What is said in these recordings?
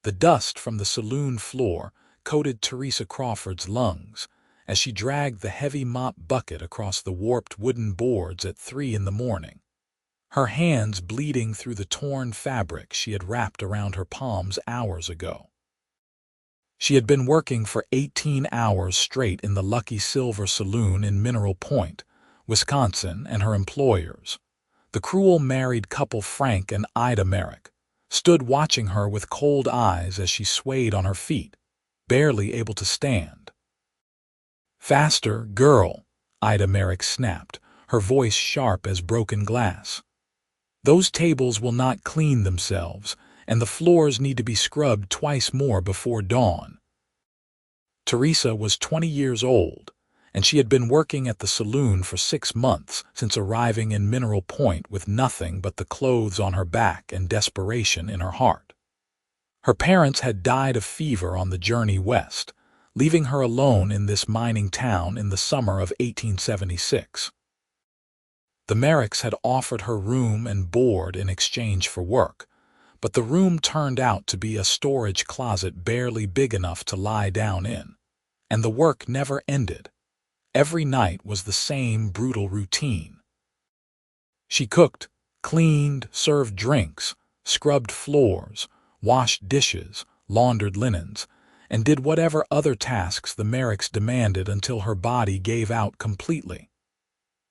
The dust from the saloon floor coated Teresa Crawford's lungs as she dragged the heavy mop bucket across the warped wooden boards at 3 in the morning, her hands bleeding through the torn fabric she had wrapped around her palms hours ago. She had been working for 18 hours straight in the Lucky Silver Saloon in Mineral Point, Wisconsin, and her employers, the cruel married couple Frank and Ida Merrick, stood watching her with cold eyes as she swayed on her feet, barely able to stand. "Faster, girl," Ida Merrick snapped, her voice sharp as broken glass. "Those tables will not clean themselves, and the floors need to be scrubbed twice more before dawn." Teresa was 20 years old, and she had been working at the saloon for 6 months since arriving in Mineral Point with nothing but the clothes on her back and desperation in her heart. Her parents had died of fever on the journey west, leaving her alone in this mining town in the summer of 1876. The Merricks had offered her room and board in exchange for work, but the room turned out to be a storage closet barely big enough to lie down in, and the work never ended. Every night was the same brutal routine. She cooked, cleaned, served drinks, scrubbed floors, washed dishes, laundered linens, and did whatever other tasks the Merricks demanded until her body gave out completely.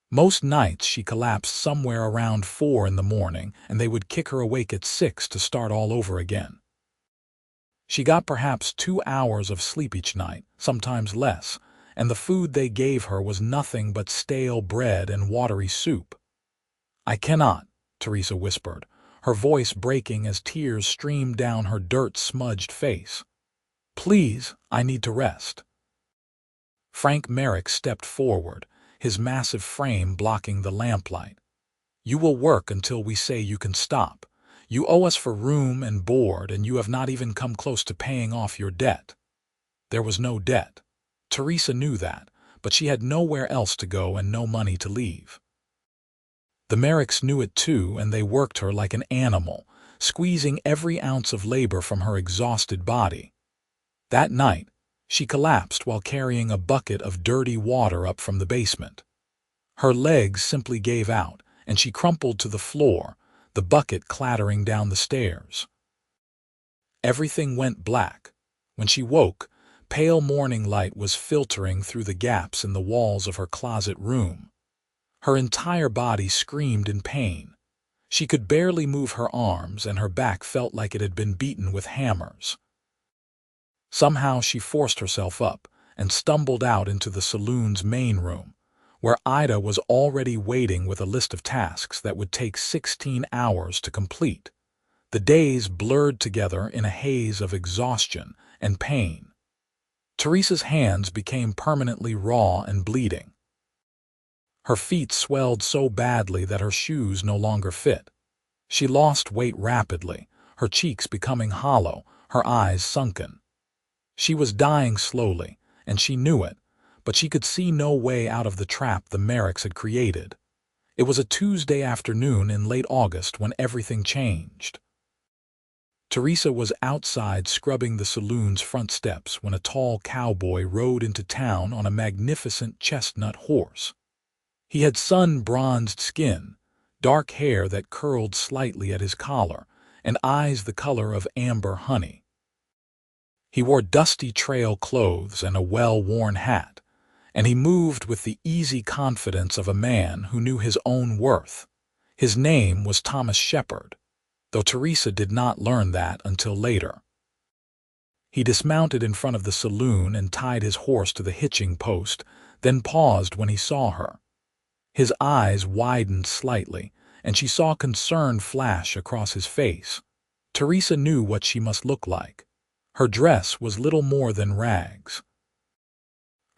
Most nights she collapsed somewhere around 4 in the morning, and they would kick her awake at 6 to start all over again. She got perhaps 2 hours of sleep each night, sometimes less, and the food they gave her was nothing but stale bread and watery soup. "I cannot," Teresa whispered, her voice breaking as tears streamed down her dirt-smudged face. "Please, I need to rest." Frank Merrick stepped forward, his massive frame blocking the lamplight. "You will work until we say you can stop. You owe us for room and board, and you have not even come close to paying off your debt." There was no debt. Teresa knew that, but she had nowhere else to go and no money to leave. The Merricks knew it too, and they worked her like an animal, squeezing every ounce of labor from her exhausted body. That night, she collapsed while carrying a bucket of dirty water up from the basement. Her legs simply gave out, and she crumpled to the floor, the bucket clattering down the stairs. Everything went black. When she woke, pale morning light was filtering through the gaps in the walls of her closet room. Her entire body screamed in pain. She could barely move her arms, and her back felt like it had been beaten with hammers. Somehow she forced herself up and stumbled out into the saloon's main room, where Ida was already waiting with a list of tasks that would take 16 hours to complete. The days blurred together in a haze of exhaustion and pain. Teresa's hands became permanently raw and bleeding. Her feet swelled so badly that her shoes no longer fit. She lost weight rapidly, her cheeks becoming hollow, her eyes sunken. She was dying slowly, and she knew it, but she could see no way out of the trap the Merricks had created. It was a Tuesday afternoon in late August when everything changed. Teresa was outside scrubbing the saloon's front steps when a tall cowboy rode into town on a magnificent chestnut horse. He had sun-bronzed skin, dark hair that curled slightly at his collar, and eyes the color of amber honey. He wore dusty trail clothes and a well-worn hat, and he moved with the easy confidence of a man who knew his own worth. His name was Thomas Shepard, though Teresa did not learn that until later. He dismounted in front of the saloon and tied his horse to the hitching post, then paused when he saw her. His eyes widened slightly, and she saw concern flash across his face. Teresa knew what she must look like. Her dress was little more than rags.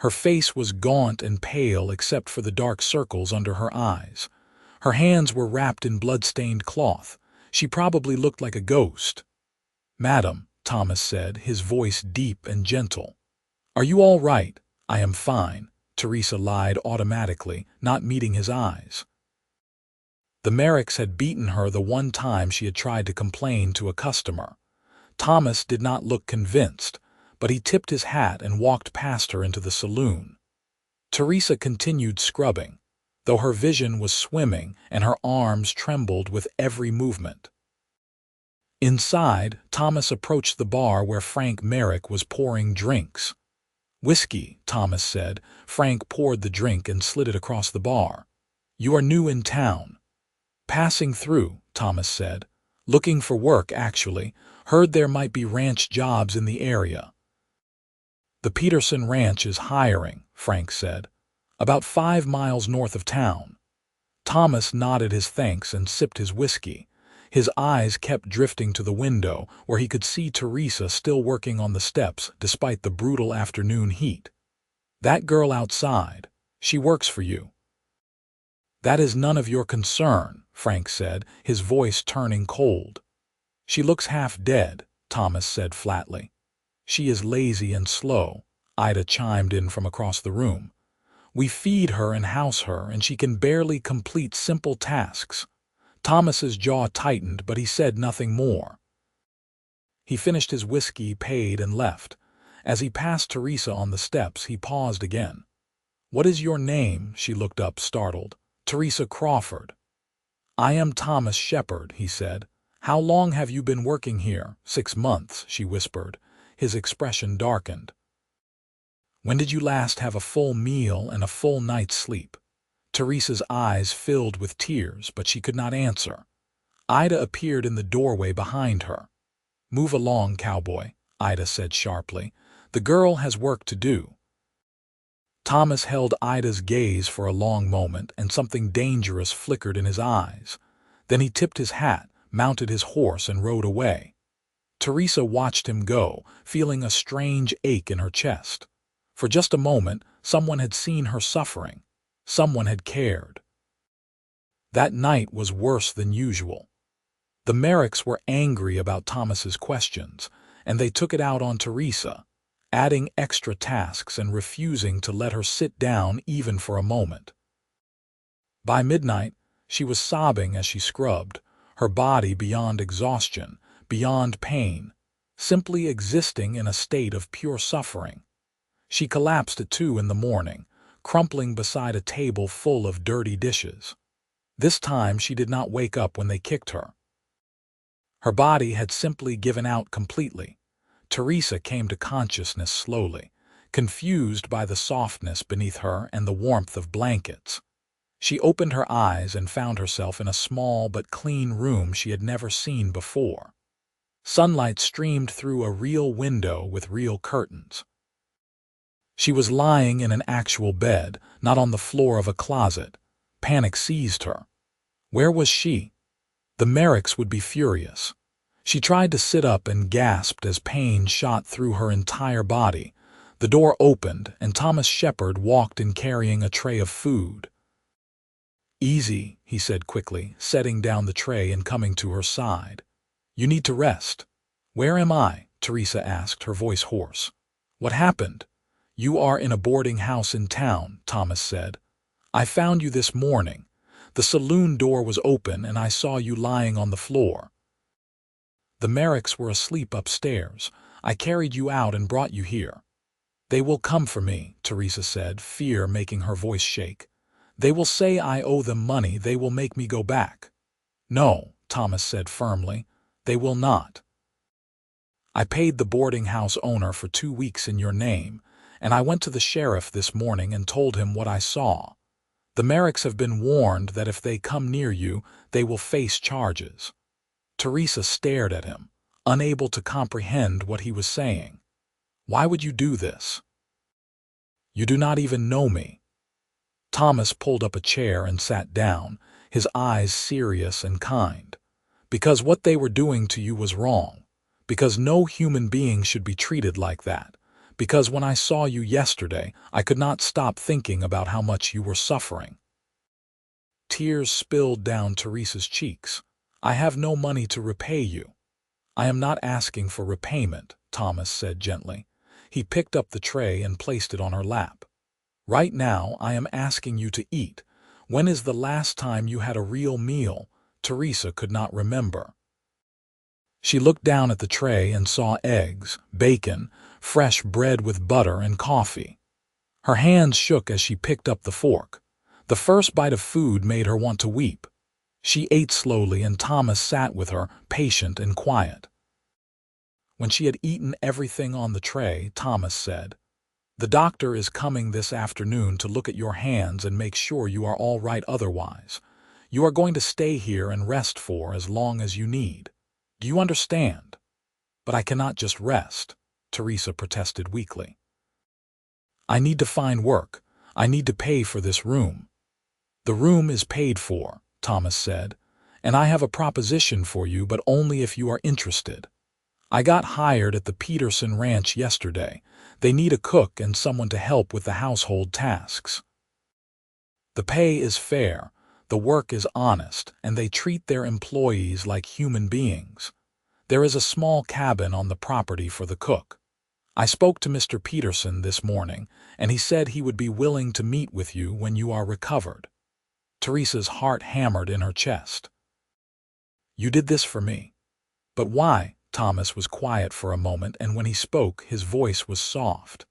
Her face was gaunt and pale except for the dark circles under her eyes. Her hands were wrapped in blood-stained cloth. She probably looked like a ghost. "Madam," Thomas said, his voice deep and gentle. "Are you all right?" "I am fine," Teresa lied automatically, not meeting his eyes. The Merricks had beaten her the one time she had tried to complain to a customer. Thomas did not look convinced, but he tipped his hat and walked past her into the saloon. Teresa continued scrubbing, though her vision was swimming and her arms trembled with every movement. Inside, Thomas approached the bar where Frank Merrick was pouring drinks. "Whiskey," Thomas said. Frank poured the drink and slid it across the bar. "You are new in town." "Passing through," Thomas said. "Looking for work, actually. Heard there might be ranch jobs in the area." "The Peterson Ranch is hiring," Frank said. "About 5 miles north of town." Thomas nodded his thanks and sipped his whiskey. His eyes kept drifting to the window, where he could see Teresa still working on the steps despite the brutal afternoon heat. "That girl outside, she works for you." "That is none of your concern," Frank said, his voice turning cold. "She looks half dead," Thomas said flatly. "She is lazy and slow," Ida chimed in from across the room. "We feed her and house her, and she can barely complete simple tasks." Thomas's jaw tightened, but he said nothing more. He finished his whiskey, paid, and left. As he passed Teresa on the steps, he paused again. "What is your name?" She looked up, startled. "Teresa Crawford." "I am Thomas Shepard," he said. "How long have you been working here?" "6 months," she whispered. His expression darkened. "When did you last have a full meal and a full night's sleep?" Teresa's eyes filled with tears, but she could not answer. Ida appeared in the doorway behind her. "Move along, Cowboy," Ida said sharply. "The girl has work to do." Thomas held Ida's gaze for a long moment, and something dangerous flickered in his eyes. Then he tipped his hat, mounted his horse, and rode away. Teresa watched him go, feeling a strange ache in her chest. For just a moment, someone had seen her suffering. Someone had cared. That night was worse than usual. The Merricks were angry about Thomas's questions, and they took it out on Teresa, adding extra tasks and refusing to let her sit down even for a moment. By midnight, she was sobbing as she scrubbed, her body beyond exhaustion, beyond pain, simply existing in a state of pure suffering. She collapsed at 2 in the morning, crumpling beside a table full of dirty dishes. This time she did not wake up when they kicked her. Her body had simply given out completely. Teresa came to consciousness slowly, confused by the softness beneath her and the warmth of blankets. She opened her eyes and found herself in a small but clean room she had never seen before. Sunlight streamed through a real window with real curtains. She was lying in an actual bed, not on the floor of a closet. Panic seized her. Where was she? The Merricks would be furious. She tried to sit up and gasped as pain shot through her entire body. The door opened, and Thomas Shepard walked in carrying a tray of food. "Easy," he said quickly, setting down the tray and coming to her side. "You need to rest." "Where am I?" Teresa asked, her voice hoarse. "What happened?" "You are in a boarding house in town," Thomas said. "I found you this morning. The saloon door was open and I saw you lying on the floor. The Merricks were asleep upstairs. I carried you out and brought you here." "They will come for me," Teresa said, fear making her voice shake. "They will say I owe them money. They will make me go back." "No," Thomas said firmly. "They will not. I paid the boarding house owner for 2 weeks in your name, and I went to the sheriff this morning and told him what I saw. The Merricks have been warned that if they come near you, they will face charges." Teresa stared at him, unable to comprehend what he was saying. "Why would you do this? You do not even know me." Thomas pulled up a chair and sat down, his eyes serious and kind. "Because what they were doing to you was wrong. Because no human being should be treated like that. Because when I saw you yesterday, I could not stop thinking about how much you were suffering." Tears spilled down Teresa's cheeks. "I have no money to repay you." "I am not asking for repayment," Thomas said gently. He picked up the tray and placed it on her lap. "Right now, I am asking you to eat. When is the last time you had a real meal?" Teresa could not remember. She looked down at the tray and saw eggs, bacon, fresh bread with butter, and coffee. Her hands shook as she picked up the fork. The first bite of food made her want to weep. She ate slowly, and Thomas sat with her, patient and quiet. When she had eaten everything on the tray, Thomas said, "The doctor is coming this afternoon to look at your hands and make sure you are all right otherwise. You are going to stay here and rest for as long as you need. Do you understand?" "But I cannot just rest," Teresa protested weakly. "I need to find work. I need to pay for this room." "The room is paid for," Thomas said, "and I have a proposition for you, but only if you are interested. I got hired at the Peterson Ranch yesterday. They need a cook and someone to help with the household tasks. The pay is fair, the work is honest, and they treat their employees like human beings. There is a small cabin on the property for the cook. I spoke to Mr. Peterson this morning, and he said he would be willing to meet with you when you are recovered." Teresa's heart hammered in her chest. "You did this for me. But why?" Thomas was quiet for a moment, and when he spoke, his voice was soft.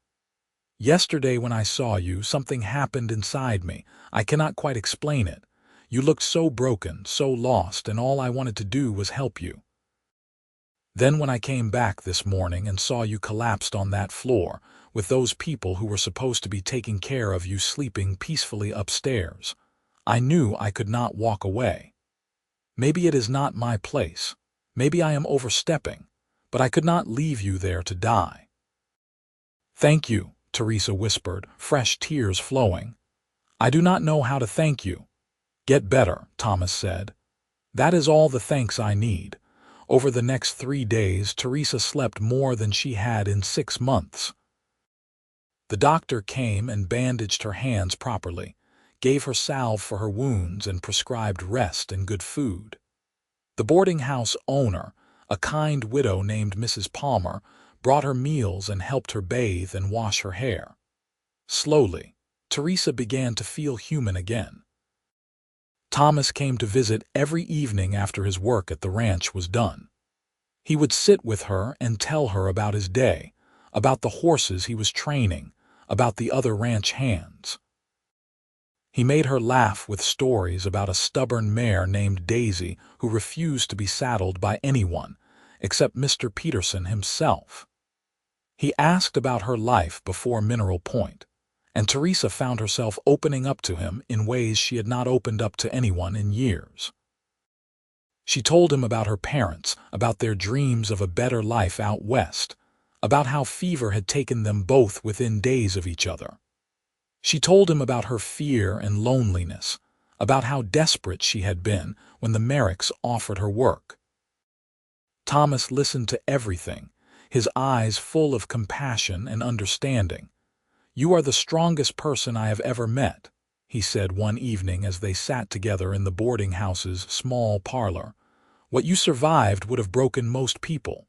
"Yesterday when I saw you, something happened inside me. I cannot quite explain it. You looked so broken, so lost, and all I wanted to do was help you. Then when I came back this morning and saw you collapsed on that floor, with those people who were supposed to be taking care of you sleeping peacefully upstairs, I knew I could not walk away. Maybe it is not my place. Maybe I am overstepping, but I could not leave you there to die." "Thank you," Teresa whispered, fresh tears flowing. "I do not know how to thank you." "Get better," Thomas said. "That is all the thanks I need." Over the next 3 days, Teresa slept more than she had in 6 months. The doctor came and bandaged her hands properly, gave her salve for her wounds, and prescribed rest and good food. The boarding house owner, a kind widow named Mrs. Palmer, brought her meals and helped her bathe and wash her hair. Slowly, Teresa began to feel human again. Thomas came to visit every evening after his work at the ranch was done. He would sit with her and tell her about his day, about the horses he was training, about the other ranch hands. He made her laugh with stories about a stubborn mare named Daisy who refused to be saddled by anyone, except Mr. Peterson himself. He asked about her life before Mineral Point, and Teresa found herself opening up to him in ways she had not opened up to anyone in years. She told him about her parents, about their dreams of a better life out west, about how fever had taken them both within days of each other. She told him about her fear and loneliness, about how desperate she had been when the Merricks offered her work. Thomas listened to everything, his eyes full of compassion and understanding. "You are the strongest person I have ever met," he said one evening as they sat together in the boarding house's small parlor. "What you survived would have broken most people."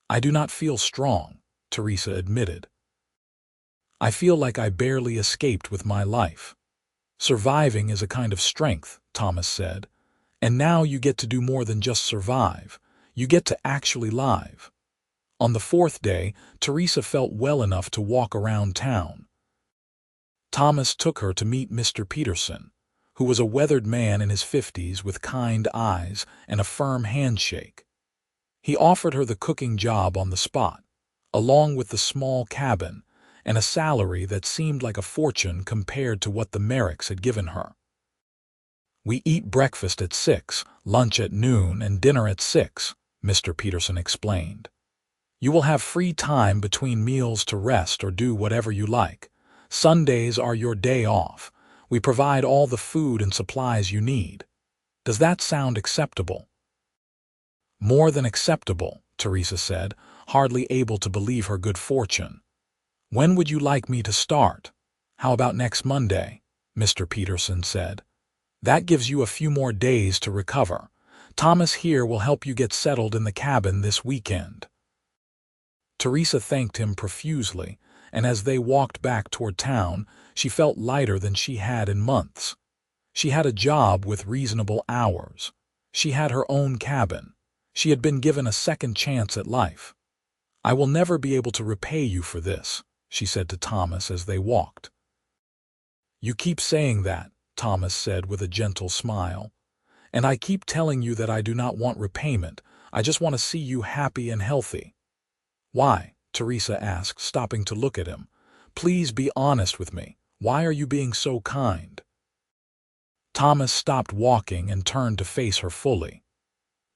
"I do not feel strong," Teresa admitted. "I feel like I barely escaped with my life." "Surviving is a kind of strength," Thomas said. "And now you get to do more than just survive. You get to actually live." On the 4th day, Teresa felt well enough to walk around town. Thomas took her to meet Mr. Peterson, who was a weathered man in his 50s with kind eyes and a firm handshake. He offered her the cooking job on the spot, along with the small cabin, and a salary that seemed like a fortune compared to what the Merricks had given her. "We eat breakfast at 6, lunch at noon, and dinner at 6, Mr. Peterson explained. "You will have free time between meals to rest or do whatever you like. Sundays are your day off. We provide all the food and supplies you need. Does that sound acceptable?" "More than acceptable," Teresa said, hardly able to believe her good fortune. "When would you like me to start?" "How about next Monday?" Mr. Peterson said. "That gives you a few more days to recover. Thomas here will help you get settled in the cabin this weekend." Teresa thanked him profusely, and as they walked back toward town, she felt lighter than she had in months. She had a job with reasonable hours. She had her own cabin. She had been given a second chance at life. "I will never be able to repay you for this," she said to Thomas as they walked. "You keep saying that," Thomas said with a gentle smile. "And I keep telling you that I do not want repayment. I just want to see you happy and healthy." "Why?" Teresa asked, stopping to look at him. "Please be honest with me. Why are you being so kind?" Thomas stopped walking and turned to face her fully.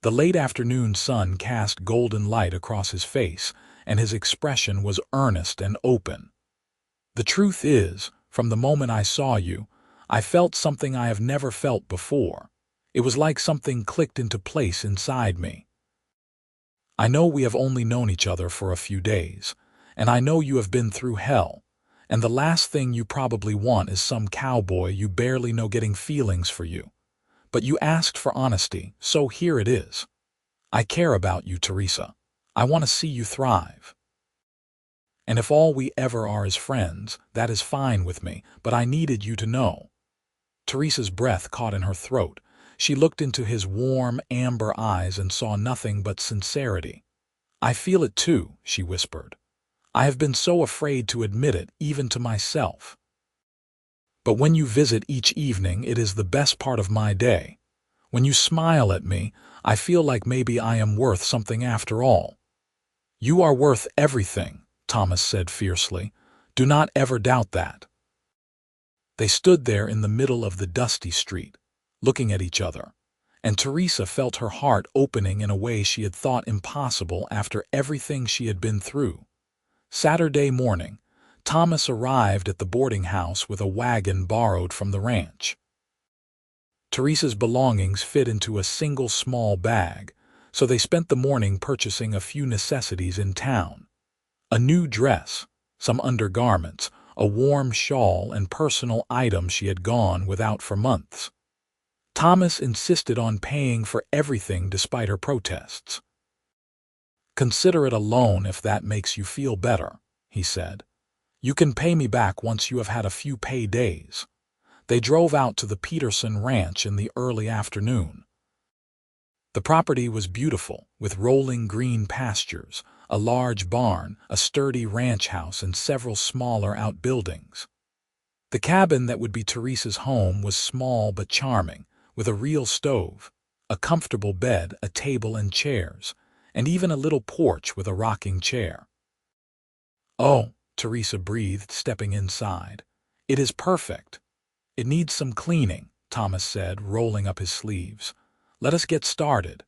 The late afternoon sun cast golden light across his face, and his expression was earnest and open. "The truth is, from the moment I saw you, I felt something I have never felt before. It was like something clicked into place inside me. I know we have only known each other for a few days, and I know you have been through hell, and the last thing you probably want is some cowboy you barely know getting feelings for you. But you asked for honesty, so here it is. I care about you, Teresa. I want to see you thrive. And if all we ever are is friends, that is fine with me, but I needed you to know." Teresa's breath caught in her throat. She looked into his warm, amber eyes and saw nothing but sincerity. "I feel it too," she whispered. "I have been so afraid to admit it, even to myself. But when you visit each evening, it is the best part of my day. When you smile at me, I feel like maybe I am worth something after all." "You are worth everything," Thomas said fiercely. "Do not ever doubt that." They stood there in the middle of the dusty street, looking at each other, and Teresa felt her heart opening in a way she had thought impossible after everything she had been through. Saturday morning, Thomas arrived at the boarding house with a wagon borrowed from the ranch. Teresa's belongings fit into a single small bag, so they spent the morning purchasing a few necessities in town. A new dress, some undergarments, a warm shawl, and personal items she had gone without for months. Thomas insisted on paying for everything despite her protests. "Consider it a loan if that makes you feel better," he said. "You can pay me back once you have had a few pay days." They drove out to the Peterson Ranch in the early afternoon. The property was beautiful, with rolling green pastures, a large barn, a sturdy ranch house, and several smaller outbuildings. The cabin that would be Teresa's home was small but charming, with a real stove, a comfortable bed, a table and chairs, and even a little porch with a rocking chair. "Oh," Teresa breathed, stepping inside. "It is perfect." "It needs some cleaning," Thomas said, rolling up his sleeves. "Let us get started."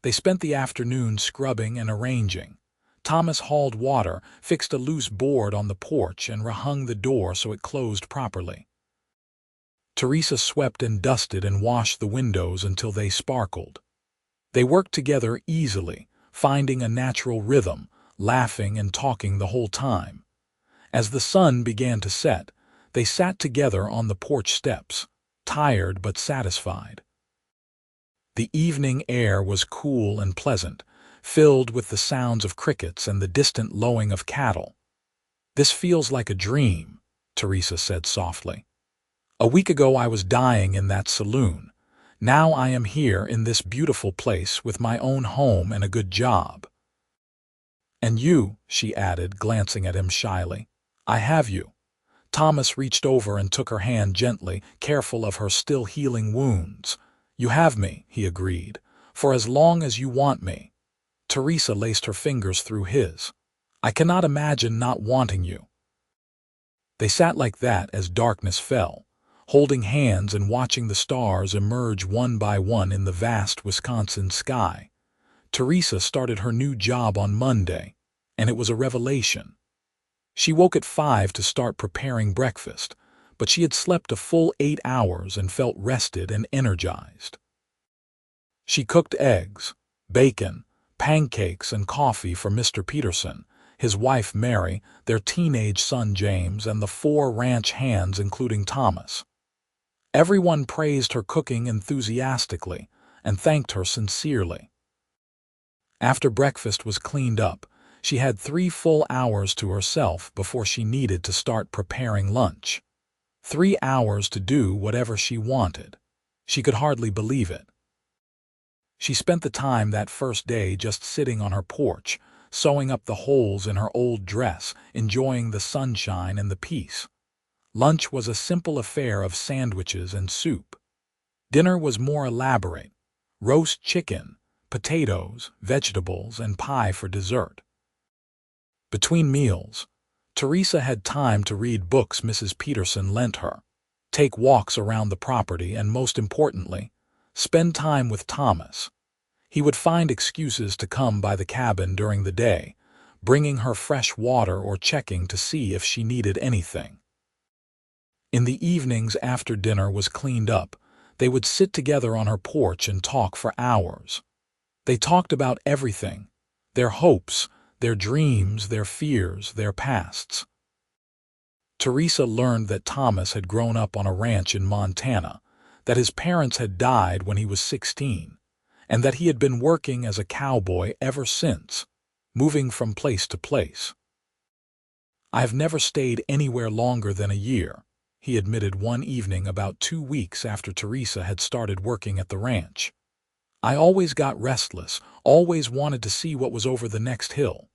They spent the afternoon scrubbing and arranging. Thomas hauled water, fixed a loose board on the porch, and rehung the door so it closed properly. Teresa swept and dusted and washed the windows until they sparkled. They worked together easily, finding a natural rhythm, laughing and talking the whole time. As the sun began to set, they sat together on the porch steps, tired but satisfied. The evening air was cool and pleasant, filled with the sounds of crickets and the distant lowing of cattle. "This feels like a dream," Teresa said softly. "A week ago I was dying in that saloon. Now I am here in this beautiful place with my own home and a good job." "And you," she added, glancing at him shyly. "I have you." Thomas reached over and took her hand gently, careful of her still healing wounds. "You have me," he agreed, "for as long as you want me." Teresa laced her fingers through his. "I cannot imagine not wanting you." They sat like that as darkness fell, holding hands and watching the stars emerge one by one in the vast Wisconsin sky. Teresa started her new job on Monday, and it was a revelation. She woke at 5 to start preparing breakfast, but she had slept a full 8 hours and felt rested and energized. She cooked eggs, bacon, pancakes, and coffee for Mr. Peterson, his wife Mary, their teenage son James, and the 4 ranch hands including Thomas. Everyone praised her cooking enthusiastically and thanked her sincerely. After breakfast was cleaned up, she had 3 full hours to herself before she needed to start preparing lunch. 3 hours to do whatever she wanted. She could hardly believe it. She spent the time that first day just sitting on her porch, sewing up the holes in her old dress, enjoying the sunshine and the peace. Lunch was a simple affair of sandwiches and soup. Dinner was more elaborate: roast chicken, potatoes, vegetables, and pie for dessert. Between meals, Teresa had time to read books Mrs. Peterson lent her, take walks around the property, and most importantly, spend time with Thomas. He would find excuses to come by the cabin during the day, bringing her fresh water or checking to see if she needed anything. In the evenings after dinner was cleaned up, they would sit together on her porch and talk for hours. They talked about everything: their hopes, their dreams, their fears, their pasts. Teresa learned that Thomas had grown up on a ranch in Montana, that his parents had died when he was 16, and that he had been working as a cowboy ever since, moving from place to place. "I have never stayed anywhere longer than a year," he admitted one evening about 2 weeks after Teresa had started working at the ranch. "I always got restless, always wanted to see what was over the next hill."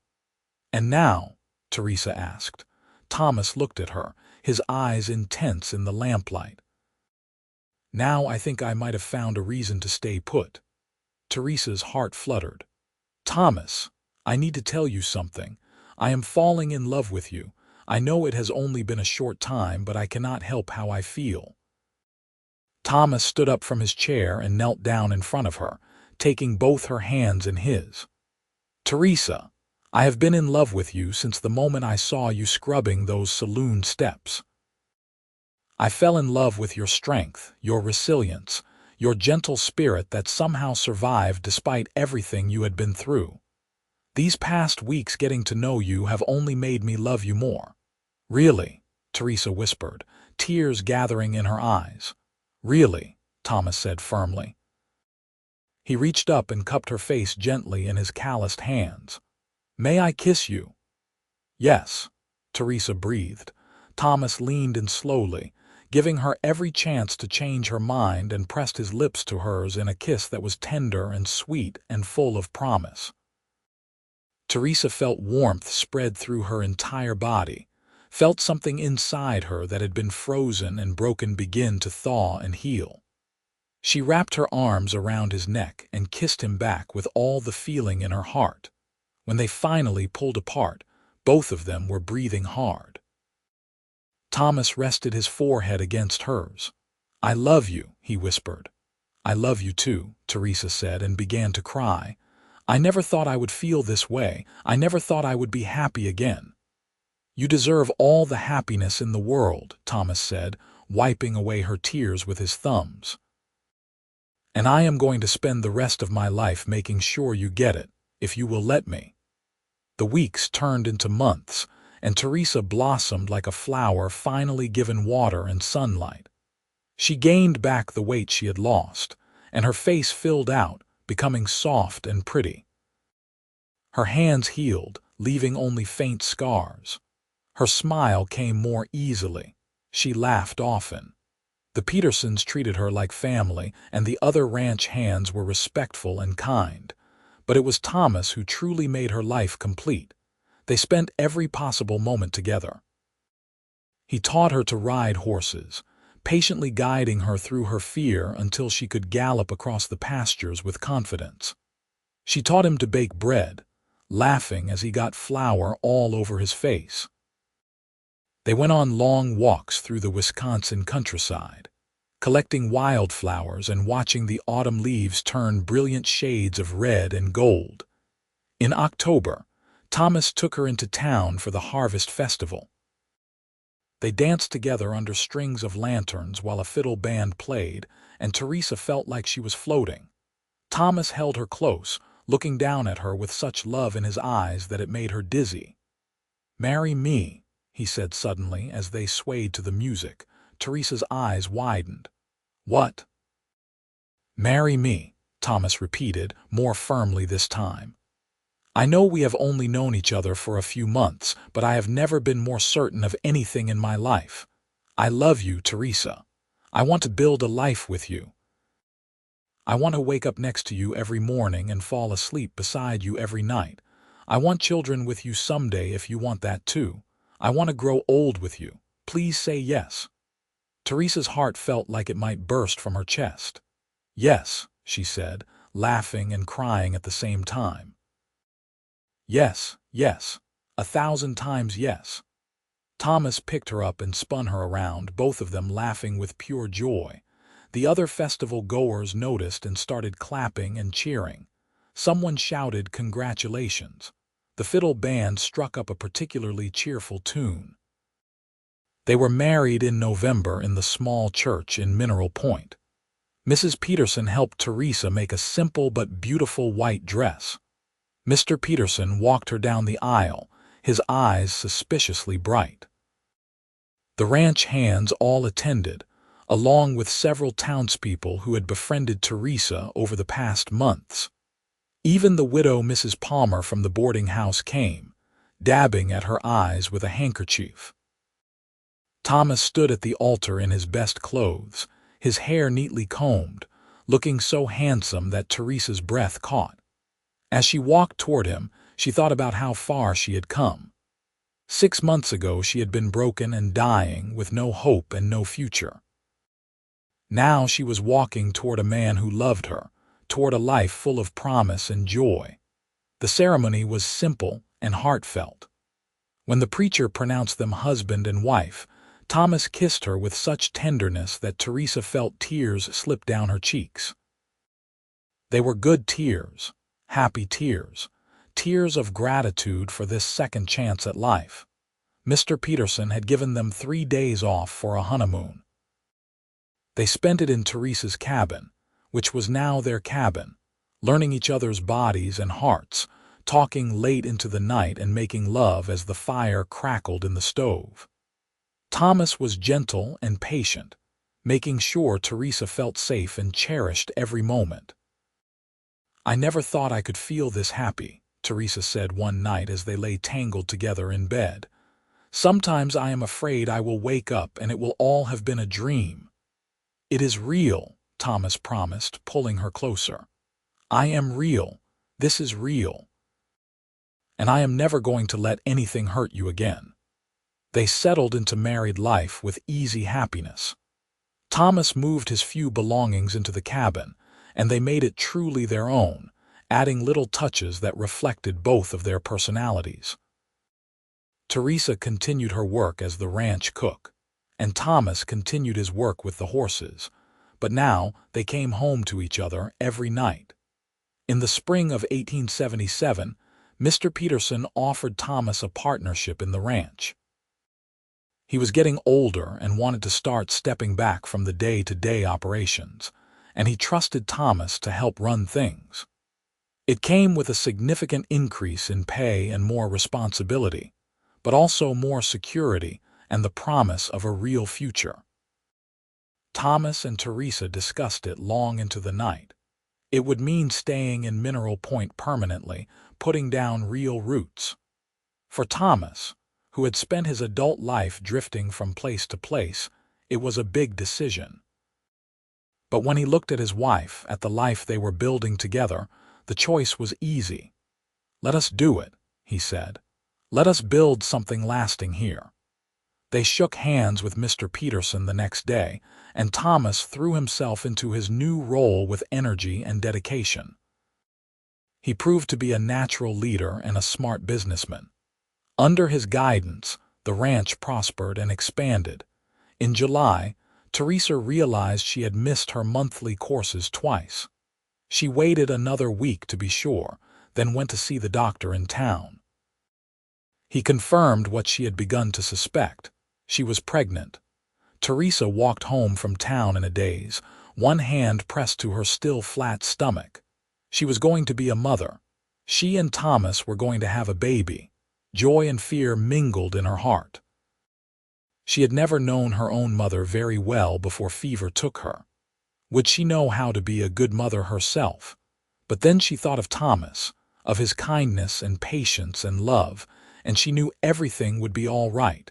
"And now?" Teresa asked. Thomas looked at her, his eyes intense in the lamplight. "Now I think I might have found a reason to stay put." Teresa's heart fluttered. "Thomas, I need to tell you something. I am falling in love with you. I know it has only been a short time, but I cannot help how I feel." Thomas stood up from his chair and knelt down in front of her, taking both her hands in his. "Teresa, I have been in love with you since the moment I saw you scrubbing those saloon steps. I fell in love with your strength, your resilience, your gentle spirit that somehow survived despite everything you had been through. These past weeks getting to know you have only made me love you more." "Really?" Teresa whispered, tears gathering in her eyes. "Really," Thomas said firmly. He reached up and cupped her face gently in his calloused hands. "May I kiss you?" "Yes," Teresa breathed. Thomas leaned in slowly, giving her every chance to change her mind, and pressed his lips to hers in a kiss that was tender and sweet and full of promise. Teresa felt warmth spread through her entire body, felt something inside her that had been frozen and broken begin to thaw and heal. She wrapped her arms around his neck and kissed him back with all the feeling in her heart. When they finally pulled apart, both of them were breathing hard. Thomas rested his forehead against hers. "I love you," he whispered. "I love you too," Teresa said, and began to cry. "I never thought I would feel this way. I never thought I would be happy again." "You deserve all the happiness in the world," Thomas said, wiping away her tears with his thumbs. "And I am going to spend the rest of my life making sure you get it, if you will let me." The weeks turned into months, and Teresa blossomed like a flower finally given water and sunlight. She gained back the weight she had lost, and her face filled out, becoming soft and pretty. Her hands healed, leaving only faint scars. Her smile came more easily. She laughed often. The Petersons treated her like family, and the other ranch hands were respectful and kind. But it was Thomas who truly made her life complete. They spent every possible moment together. He taught her to ride horses, patiently guiding her through her fear until she could gallop across the pastures with confidence. She taught him to bake bread, laughing as he got flour all over his face. They went on long walks through the Wisconsin countryside, collecting wildflowers and watching the autumn leaves turn brilliant shades of red and gold. In October, Thomas took her into town for the Harvest Festival. They danced together under strings of lanterns while a fiddle band played, and Teresa felt like she was floating. Thomas held her close, looking down at her with such love in his eyes that it made her dizzy. "Marry me," he said suddenly as they swayed to the music. Teresa's eyes widened. "What?" "Marry me," Thomas repeated, more firmly this time. "I know we have only known each other for a few months, but I have never been more certain of anything in my life. I love you, Teresa. I want to build a life with you." I want to wake up next to you every morning and fall asleep beside you every night. I want children with you someday if you want that too. I want to grow old with you. Please say yes." Teresa's heart felt like it might burst from her chest. "Yes," she said, laughing and crying at the same time. "Yes, yes, 1,000 times yes." Thomas picked her up and spun her around, both of them laughing with pure joy. The other festival goers noticed and started clapping and cheering. Someone shouted congratulations. The fiddle band struck up a particularly cheerful tune. They were married in November in the small church in Mineral Point. Mrs. Peterson helped Teresa make a simple but beautiful white dress. Mr. Peterson walked her down the aisle, his eyes suspiciously bright. The ranch hands all attended, along with several townspeople who had befriended Teresa over the past months. Even the widow Mrs. Palmer from the boarding house came, dabbing at her eyes with a handkerchief. Thomas stood at the altar in his best clothes, his hair neatly combed, looking so handsome that Teresa's breath caught. As she walked toward him, she thought about how far she had come. 6 months ago she had been broken and dying, with no hope and no future. Now she was walking toward a man who loved her, toward a life full of promise and joy. The ceremony was simple and heartfelt. When the preacher pronounced them husband and wife, Thomas kissed her with such tenderness that Teresa felt tears slip down her cheeks. They were good tears, happy tears, tears of gratitude for this second chance at life. Mr. Peterson had given them 3 days off for a honeymoon. They spent it in Teresa's cabin, which was now their cabin, learning each other's bodies and hearts, talking late into the night and making love as the fire crackled in the stove. Thomas was gentle and patient, making sure Teresa felt safe and cherished every moment. "I never thought I could feel this happy," Teresa said one night as they lay tangled together in bed. "Sometimes I am afraid I will wake up and it will all have been a dream." "It is real," Thomas promised, pulling her closer. "I am real. This is real. And I am never going to let anything hurt you again." They settled into married life with easy happiness. Thomas moved his few belongings into the cabin, and they made it truly their own, adding little touches that reflected both of their personalities. Teresa continued her work as the ranch cook, and Thomas continued his work with the horses, but now they came home to each other every night. In the spring of 1877, Mr. Peterson offered Thomas a partnership in the ranch. He was getting older and wanted to start stepping back from the day-to-day operations, and he trusted Thomas to help run things. It came with a significant increase in pay and more responsibility, but also more security and the promise of a real future. Thomas and Teresa discussed it long into the night. It would mean staying in Mineral Point permanently, putting down real roots. For Thomas, who had spent his adult life drifting from place to place, it was a big decision. But when he looked at his wife, at the life they were building together, the choice was easy. "Let us do it," he said. "Let us build something lasting here." They shook hands with Mr. Peterson the next day, and Thomas threw himself into his new role with energy and dedication. He proved to be a natural leader and a smart businessman. Under his guidance, the ranch prospered and expanded. In July, Teresa realized she had missed her monthly courses twice. She waited another week to be sure, then went to see the doctor in town. He confirmed what she had begun to suspect. She was pregnant. Teresa walked home from town in a daze, one hand pressed to her still flat stomach. She was going to be a mother. She and Thomas were going to have a baby. Joy and fear mingled in her heart. She had never known her own mother very well before fever took her. Would she know how to be a good mother herself? But then she thought of Thomas, of his kindness and patience and love, and she knew everything would be all right.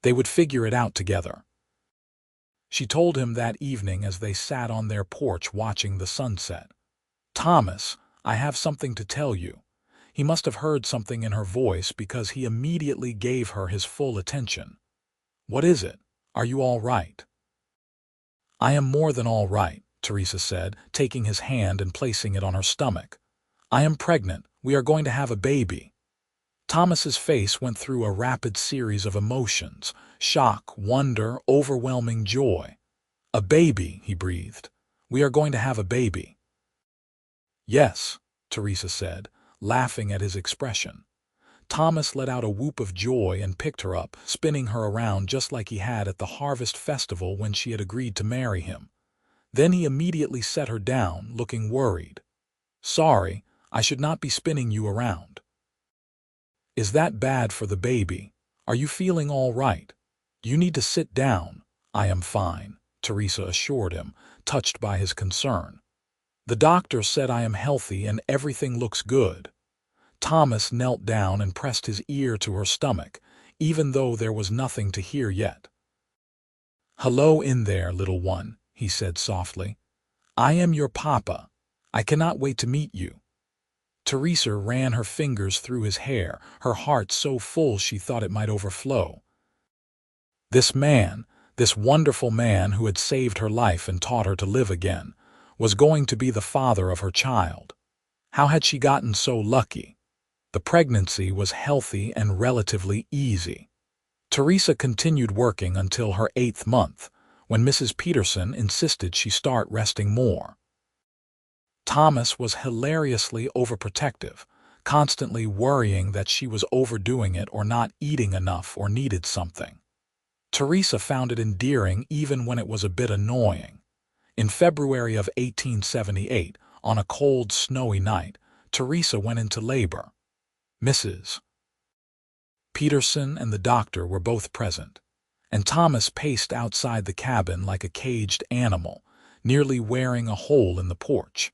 They would figure it out together. she told him that evening as they sat on their porch watching the sunset. "Thomas, I have something to tell you." He must have heard something in her voice because he immediately gave her his full attention. "What is it? Are you all right?" "I am more than all right," Teresa said, taking his hand and placing it on her stomach. "I am pregnant. We are going to have a baby." Thomas's face went through a rapid series of emotions: shock, wonder, overwhelming joy. "A baby," he breathed. "We are going to have a baby." "Yes," Teresa said, laughing at his expression. Thomas let out a whoop of joy and picked her up, spinning her around just like he had at the harvest festival when she had agreed to marry him. Then he immediately set her down, looking worried. "Sorry, I should not be spinning you around." "Is that bad for the baby? Are you feeling all right? You need to sit down." "I am fine," Teresa assured him, touched by his concern. "The doctor said I am healthy and everything looks good." Thomas knelt down and pressed his ear to her stomach, even though there was nothing to hear yet. "Hello in there, little one," he said softly. "I am your papa. I cannot wait to meet you." Teresa ran her fingers through his hair, her heart so full she thought it might overflow. This man, this wonderful man who had saved her life and taught her to live again, was going to be the father of her child. How had she gotten so lucky? The pregnancy was healthy and relatively easy. Teresa continued working until her 8th month, when Mrs. Peterson insisted she start resting more. Thomas was hilariously overprotective, constantly worrying that she was overdoing it or not eating enough or needed something. Teresa found it endearing even when it was a bit annoying. In February of 1878, on a cold, snowy night, Teresa went into labor. Mrs. Peterson and the doctor were both present, and Thomas paced outside the cabin like a caged animal, nearly wearing a hole in the porch.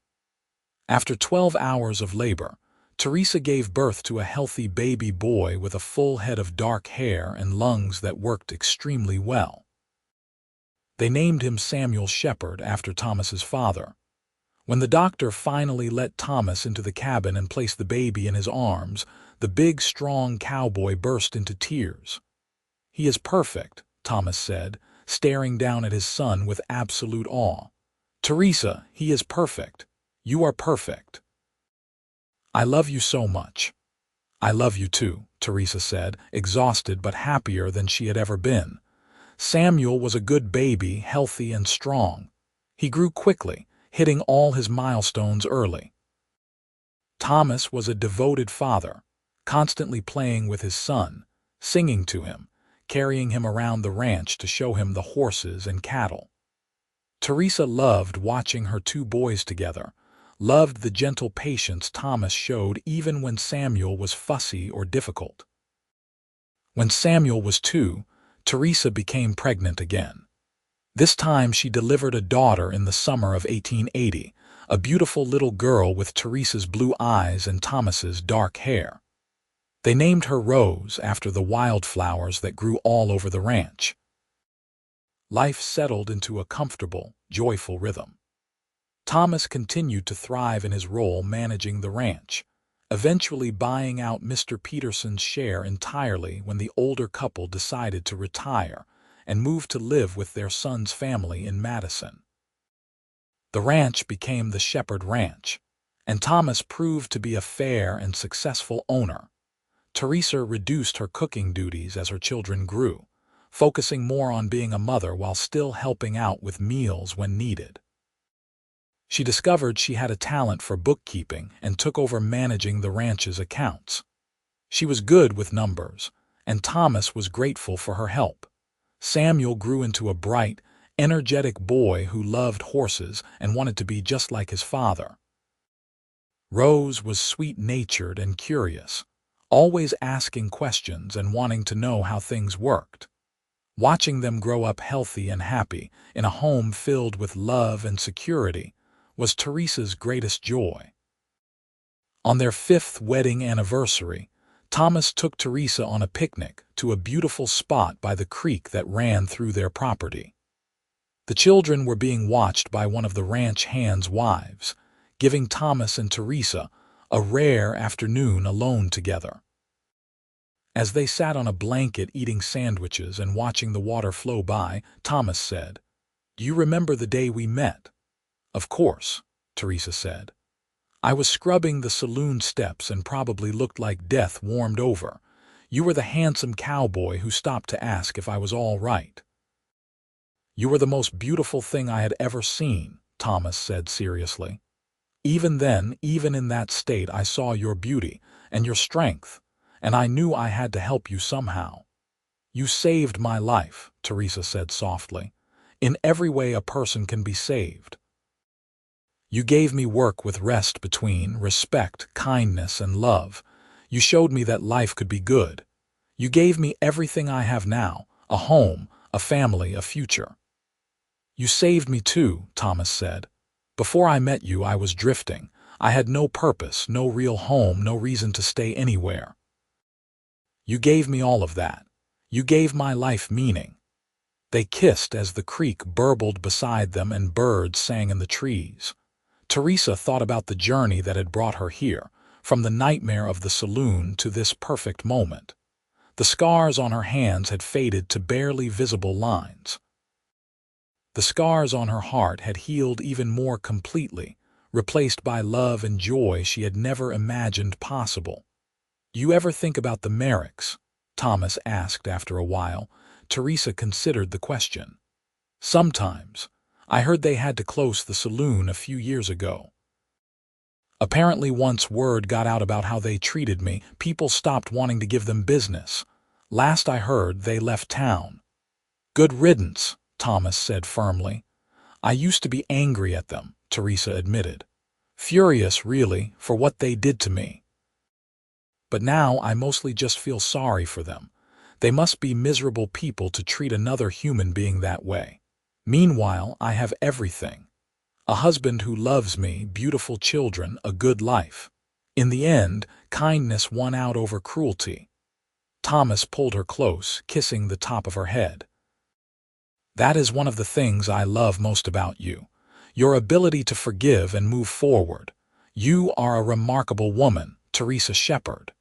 After 12 hours of labor, Teresa gave birth to a healthy baby boy with a full head of dark hair and lungs that worked extremely well. They named him Samuel Shepherd after Thomas's father. When the doctor finally let Thomas into the cabin and placed the baby in his arms, the big, strong cowboy burst into tears. "He is perfect," Thomas said, staring down at his son with absolute awe. "Teresa, he is perfect. You are perfect." "I love you so much." "I love you too," Teresa said, exhausted but happier than she had ever been. Samuel was a good baby, healthy and strong. He grew quickly, hitting all his milestones early. Thomas was a devoted father, constantly playing with his son, singing to him, carrying him around the ranch to show him the horses and cattle. Teresa loved watching her two boys together, loved the gentle patience Thomas showed even when Samuel was fussy or difficult. When Samuel was 2, Teresa became pregnant again. This time she delivered a daughter in the summer of 1880, a beautiful little girl with Teresa's blue eyes and Thomas's dark hair. They named her Rose after the wildflowers that grew all over the ranch. Life settled into a comfortable, joyful rhythm. Thomas continued to thrive in his role managing the ranch, eventually buying out Mr. Peterson's share entirely when the older couple decided to retire and move to live with their son's family in Madison. The ranch became the Shepherd Ranch, and Thomas proved to be a fair and successful owner. Teresa reduced her cooking duties as her children grew, focusing more on being a mother while still helping out with meals when needed. She discovered she had a talent for bookkeeping and took over managing the ranch's accounts. She was good with numbers, and Thomas was grateful for her help. Samuel grew into a bright, energetic boy who loved horses and wanted to be just like his father. Rose was sweet-natured and curious, always asking questions and wanting to know how things worked. Watching them grow up healthy and happy in a home filled with love and security was Teresa's greatest joy. On their 5th wedding anniversary, Thomas took Teresa on a picnic to a beautiful spot by the creek that ran through their property. The children were being watched by one of the ranch hands' wives, giving Thomas and Teresa a rare afternoon alone together. As they sat on a blanket eating sandwiches and watching the water flow by, Thomas said, "Do you remember the day we met?" "Of course," Teresa said. "I was scrubbing the saloon steps and probably looked like death warmed over. You were the handsome cowboy who stopped to ask if I was all right." "You were the most beautiful thing I had ever seen," Thomas said seriously. "Even then, even in that state, I saw your beauty and your strength, and I knew I had to help you somehow." "You saved my life," Teresa said softly. "In every way a person can be saved. You gave me work with rest between, respect, kindness, and love. You showed me that life could be good. You gave me everything I have now, a home, a family, a future." "You saved me too," Thomas said. "Before I met you, I was drifting. I had no purpose, no real home, no reason to stay anywhere. You gave me all of that. You gave my life meaning." They kissed as the creek burbled beside them and birds sang in the trees. Teresa thought about the journey that had brought her here, from the nightmare of the saloon to this perfect moment. The scars on her hands had faded to barely visible lines. The scars on her heart had healed even more completely, replaced by love and joy she had never imagined possible. "You ever think about the Merricks?" Thomas asked after a while. Teresa considered the question. "Sometimes. I heard they had to close the saloon a few years ago. Apparently once word got out about how they treated me, people stopped wanting to give them business. Last I heard, they left town." "Good riddance," Thomas said firmly. "I used to be angry at them," Teresa admitted. "Furious, really, for what they did to me. But now I mostly just feel sorry for them. They must be miserable people to treat another human being that way. Meanwhile, I have everything. A husband who loves me, beautiful children, a good life. In the end, kindness won out over cruelty." Thomas pulled her close, kissing the top of her head. "That is one of the things I love most about you. Your ability to forgive and move forward. You are a remarkable woman, Teresa Shepherd."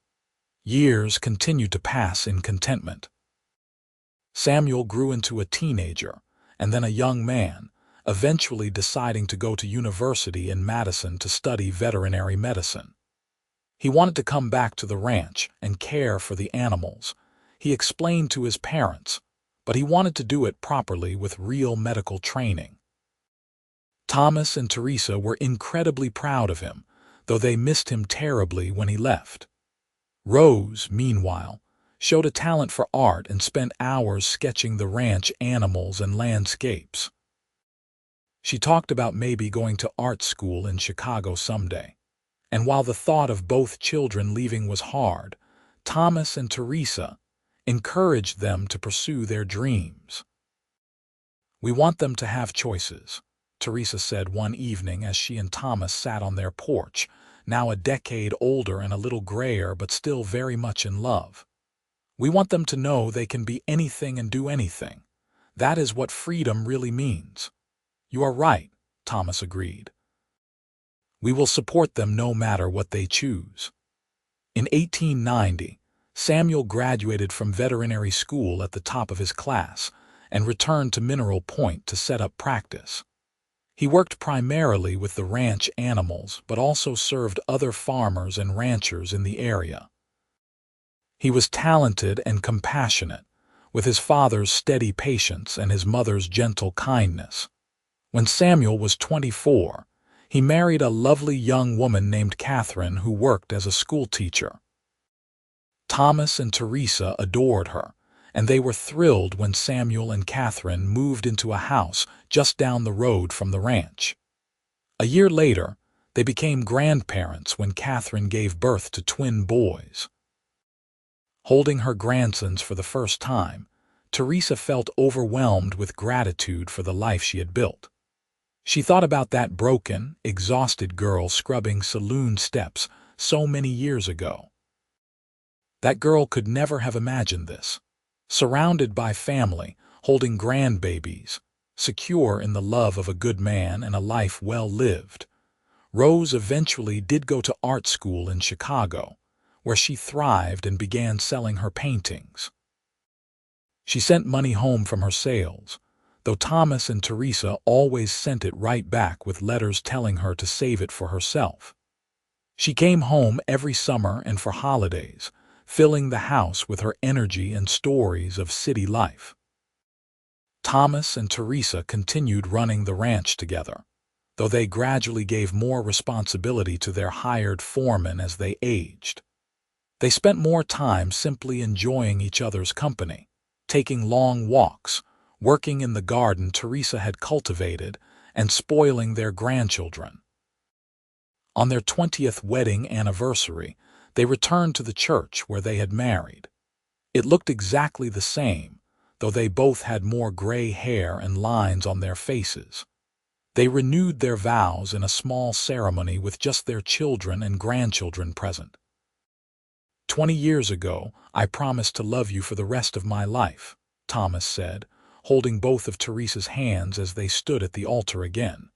Years continued to pass in contentment. Samuel grew into a teenager, and then a young man, eventually deciding to go to university in Madison to study veterinary medicine. He wanted to come back to the ranch and care for the animals. He explained to his parents, but he wanted to do it properly with real medical training. Thomas and Teresa were incredibly proud of him, though they missed him terribly when he left. Rose, meanwhile, showed a talent for art and spent hours sketching the ranch animals and landscapes. She talked about maybe going to art school in Chicago someday. And while the thought of both children leaving was hard, Thomas and Teresa encouraged them to pursue their dreams. "We want them to have choices," Teresa said one evening as she and Thomas sat on their porch, now a decade older and a little grayer but still very much in love. "We want them to know they can be anything and do anything. That is what freedom really means." "You are right," Thomas agreed. "We will support them no matter what they choose." In 1890, Samuel graduated from veterinary school at the top of his class and returned to Mineral Point to set up practice. He worked primarily with the ranch animals but also served other farmers and ranchers in the area. He was talented and compassionate, with his father's steady patience and his mother's gentle kindness. When Samuel was 24, he married a lovely young woman named Catherine who worked as a schoolteacher. Thomas and Teresa adored her, and they were thrilled when Samuel and Catherine moved into a house just down the road from the ranch. A year later, they became grandparents when Catherine gave birth to twin boys. Holding her grandsons for the first time, Teresa felt overwhelmed with gratitude for the life she had built. She thought about that broken, exhausted girl scrubbing saloon steps so many years ago. That girl could never have imagined this. Surrounded by family, holding grandbabies, secure in the love of a good man and a life well lived. Rose eventually did go to art school in Chicago, where she thrived and began selling her paintings. She sent money home from her sales, though Thomas and Teresa always sent it right back with letters telling her to save it for herself. She came home every summer and for holidays, filling the house with her energy and stories of city life. Thomas and Teresa continued running the ranch together, though they gradually gave more responsibility to their hired foremen as they aged. They spent more time simply enjoying each other's company, taking long walks, working in the garden Teresa had cultivated, and spoiling their grandchildren. On their 20th wedding anniversary, they returned to the church where they had married. It looked exactly the same, though they both had more gray hair and lines on their faces. They renewed their vows in a small ceremony with just their children and grandchildren present. 20 years ago, I promised to love you for the rest of my life, Thomas said, holding both of Teresa's hands as they stood at the altar again.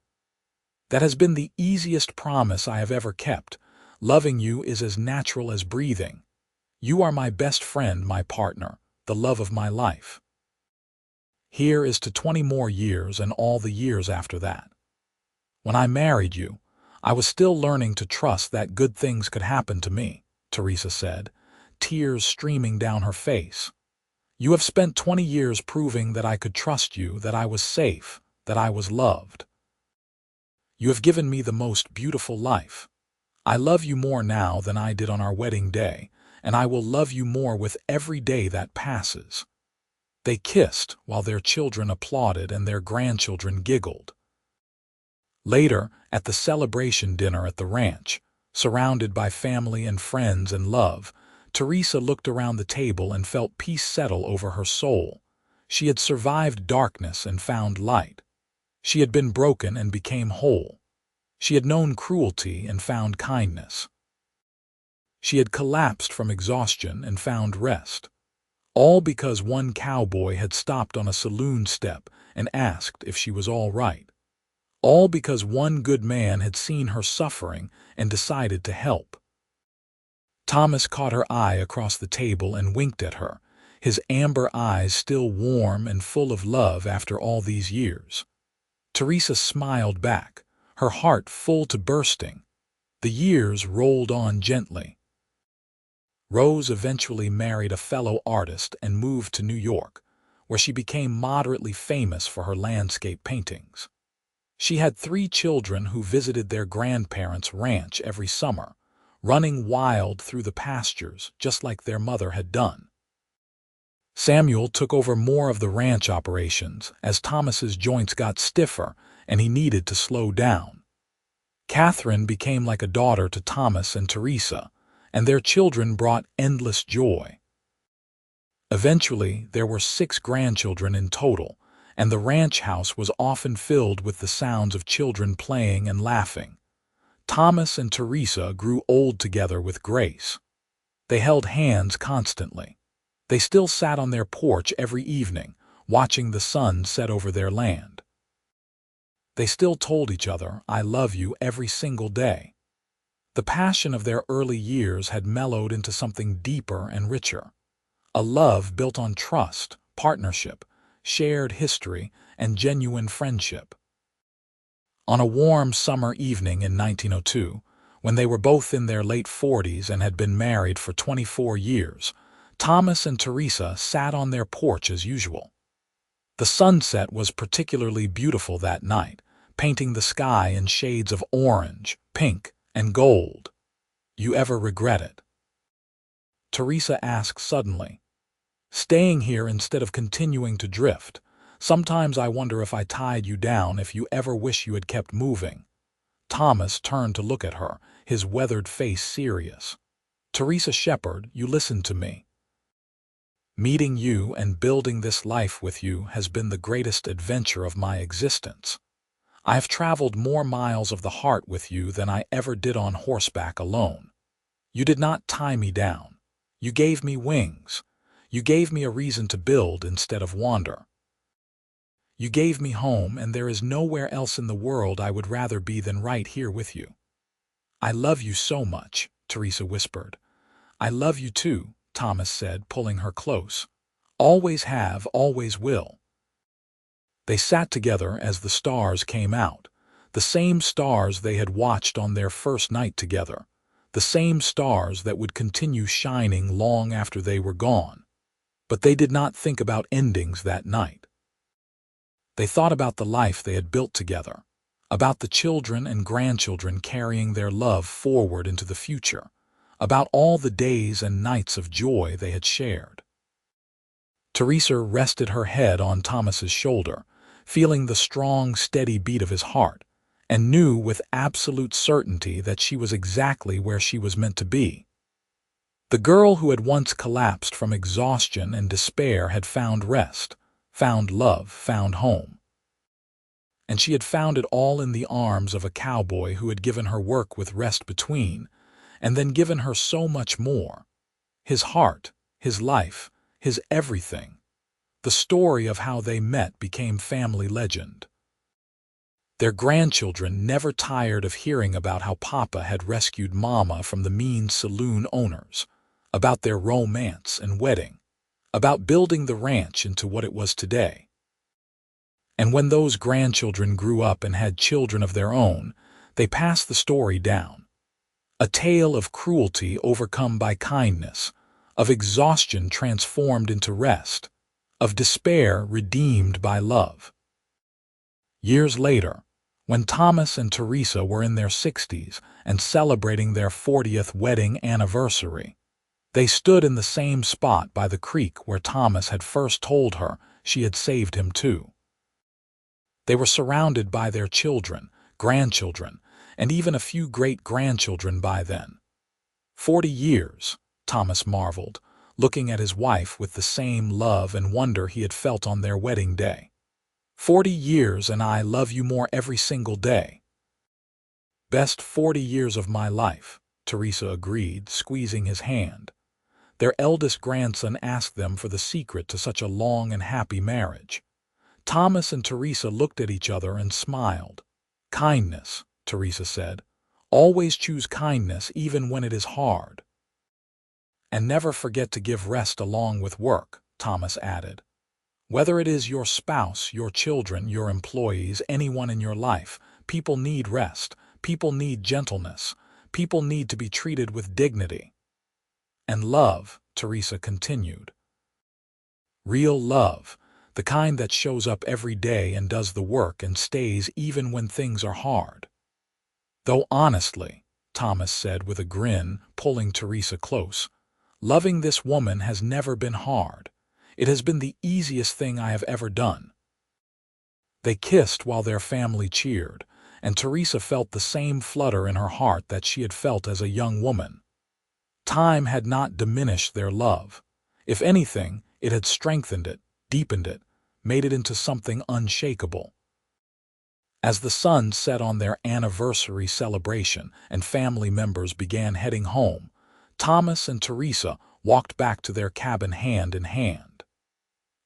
That has been the easiest promise I have ever kept. Loving you is as natural as breathing. You are my best friend, my partner, the love of my life. Here is to 20 more years and all the years after that. When I married you, I was still learning to trust that good things could happen to me, Teresa said, tears streaming down her face. You have spent 20 years proving that I could trust you, that I was safe, that I was loved. You have given me the most beautiful life. I love you more now than I did on our wedding day, and I will love you more with every day that passes. They kissed while their children applauded and their grandchildren giggled. Later, at the celebration dinner at the ranch, surrounded by family and friends and love, Teresa looked around the table and felt peace settle over her soul. She had survived darkness and found light. She had been broken and became whole. She had known cruelty and found kindness. She had collapsed from exhaustion and found rest. All because one cowboy had stopped on a saloon step and asked if she was all right. All because one good man had seen her suffering and decided to help. Thomas caught her eye across the table and winked at her, his amber eyes still warm and full of love after all these years. Teresa smiled back, her heart full to bursting. The years rolled on gently. Rose eventually married a fellow artist and moved to New York, where she became moderately famous for her landscape paintings. She had 3 children who visited their grandparents' ranch every summer, running wild through the pastures just like their mother had done. Samuel took over more of the ranch operations as Thomas's joints got stiffer and he needed to slow down. Catherine became like a daughter to Thomas and Teresa, and their children brought endless joy. Eventually, there were 6 grandchildren in total, and the ranch house was often filled with the sounds of children playing and laughing. Thomas and Teresa grew old together with grace. They held hands constantly. They still sat on their porch every evening, watching the sun set over their land. They still told each other, "I love you," every single day. The passion of their early years had mellowed into something deeper and richer. A love built on trust, partnership, shared history, and genuine friendship. On a warm summer evening in 1902, when they were both in their late 40s and had been married for 24 years, Thomas and Teresa sat on their porch as usual. The sunset was particularly beautiful that night, painting the sky in shades of orange, pink, and gold. "You ever regret it?" Teresa asked suddenly. "Staying here instead of continuing to drift. Sometimes I wonder if I tied you down, if you ever wish you had kept moving." Thomas turned to look at her, his weathered face serious. "Teresa Shepherd, you listen to me. Meeting you and building this life with you has been the greatest adventure of my existence. I have traveled more miles of the heart with you than I ever did on horseback alone. You did not tie me down. You gave me wings. You gave me a reason to build instead of wander. You gave me home, and there is nowhere else in the world I would rather be than right here with you." "I love you so much," Teresa whispered. "I love you too," Thomas said, pulling her close. "Always have, always will." They sat together as the stars came out, the same stars they had watched on their first night together, the same stars that would continue shining long after they were gone. But they did not think about endings that night. They thought about the life they had built together, about the children and grandchildren carrying their love forward into the future, about all the days and nights of joy they had shared. Teresa rested her head on Thomas's shoulder, feeling the strong, steady beat of his heart, and knew with absolute certainty that she was exactly where she was meant to be. The girl who had once collapsed from exhaustion and despair had found rest, found love, found home. And she had found it all in the arms of a cowboy who had given her work with rest between, and then given her so much more. His heart, his life, his everything. The story of how they met became family legend. Their grandchildren never tired of hearing about how Papa had rescued Mama from the mean saloon owners, about their romance and wedding, about building the ranch into what it was today. And when those grandchildren grew up and had children of their own, they passed the story down. A tale of cruelty overcome by kindness, of exhaustion transformed into rest, of despair redeemed by love. Years later, when Thomas and Teresa were in their 60s and celebrating their 40th wedding anniversary, they stood in the same spot by the creek where Thomas had first told her she had saved him too. They were surrounded by their children, grandchildren, and even a few great-grandchildren by then. 40 years, Thomas marveled, looking at his wife with the same love and wonder he had felt on their wedding day. 40 years, and I love you more every single day. Best 40 years of my life, Teresa agreed, squeezing his hand. Their eldest grandson asked them for the secret to such a long and happy marriage. Thomas and Teresa looked at each other and smiled. "Kindness," Teresa said. "Always choose kindness even when it is hard." "And never forget to give rest along with work," Thomas added. "Whether it is your spouse, your children, your employees, anyone in your life, people need rest, people need gentleness, people need to be treated with dignity." "And love," Teresa continued. "Real love, the kind that shows up every day and does the work and stays even when things are hard." "Though honestly," Thomas said with a grin, pulling Teresa close, "loving this woman has never been hard. It has been the easiest thing I have ever done." They kissed while their family cheered, and Teresa felt the same flutter in her heart that she had felt as a young woman. Time had not diminished their love. If anything, it had strengthened it, deepened it, made it into something unshakable. As the sun set on their anniversary celebration and family members began heading home, Thomas and Teresa walked back to their cabin hand in hand.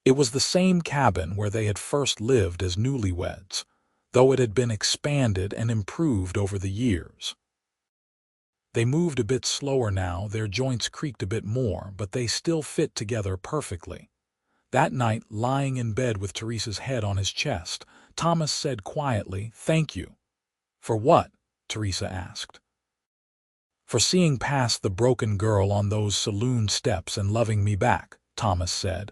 It was the same cabin where they had first lived as newlyweds, though it had been expanded and improved over the years. They moved a bit slower now, their joints creaked a bit more, but they still fit together perfectly. That night, lying in bed with Teresa's head on his chest, Thomas said quietly, "Thank you." "For what?" Teresa asked. "For seeing past the broken girl on those saloon steps and loving me back," Thomas said.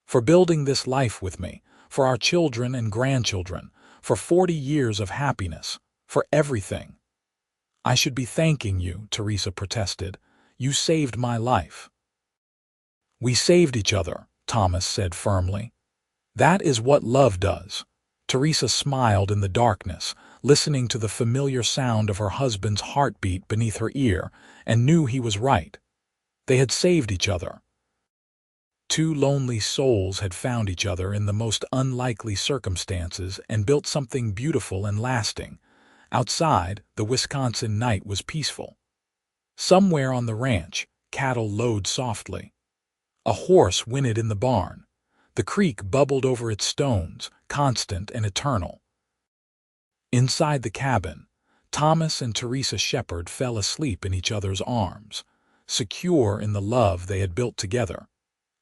"For building this life with me, for our children and grandchildren, for 40 years of happiness, for everything." "I should be thanking you," Teresa protested. "You saved my life." "We saved each other," Thomas said firmly. "That is what love does." Teresa smiled in the darkness, listening to the familiar sound of her husband's heartbeat beneath her ear, and knew he was right. They had saved each other. Two lonely souls had found each other in the most unlikely circumstances and built something beautiful and lasting. Outside, the Wisconsin night was peaceful. Somewhere on the ranch, cattle lowed softly. A horse whinnied in the barn. The creek bubbled over its stones, constant and eternal. Inside the cabin, Thomas and Teresa Shepherd fell asleep in each other's arms, secure in the love they had built together,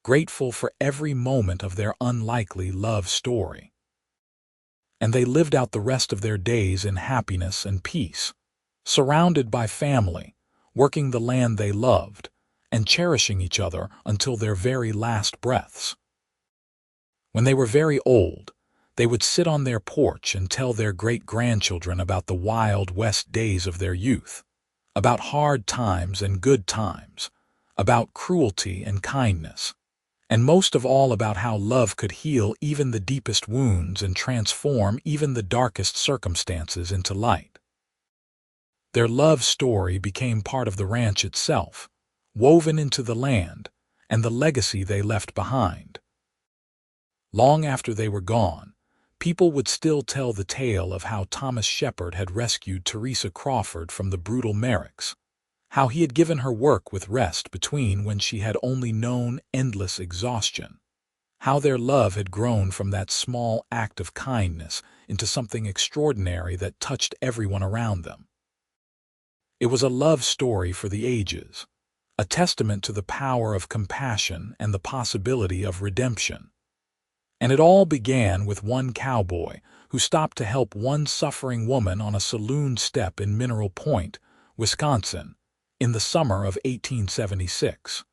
grateful for every moment of their unlikely love story. And they lived out the rest of their days in happiness and peace, surrounded by family, working the land they loved, and cherishing each other until their very last breaths. When they were very old, they would sit on their porch and tell their great-grandchildren about the Wild West days of their youth, about hard times and good times, about cruelty and kindness, and most of all about how love could heal even the deepest wounds and transform even the darkest circumstances into light. Their love story became part of the ranch itself, woven into the land and the legacy they left behind. Long after they were gone, people would still tell the tale of how Thomas Shepherd had rescued Teresa Crawford from the brutal Merricks, how he had given her work with rest between when she had only known endless exhaustion, how their love had grown from that small act of kindness into something extraordinary that touched everyone around them. It was a love story for the ages, a testament to the power of compassion and the possibility of redemption. And it all began with one cowboy who stopped to help one suffering woman on a saloon step in Mineral Point, Wisconsin, in the summer of 1876.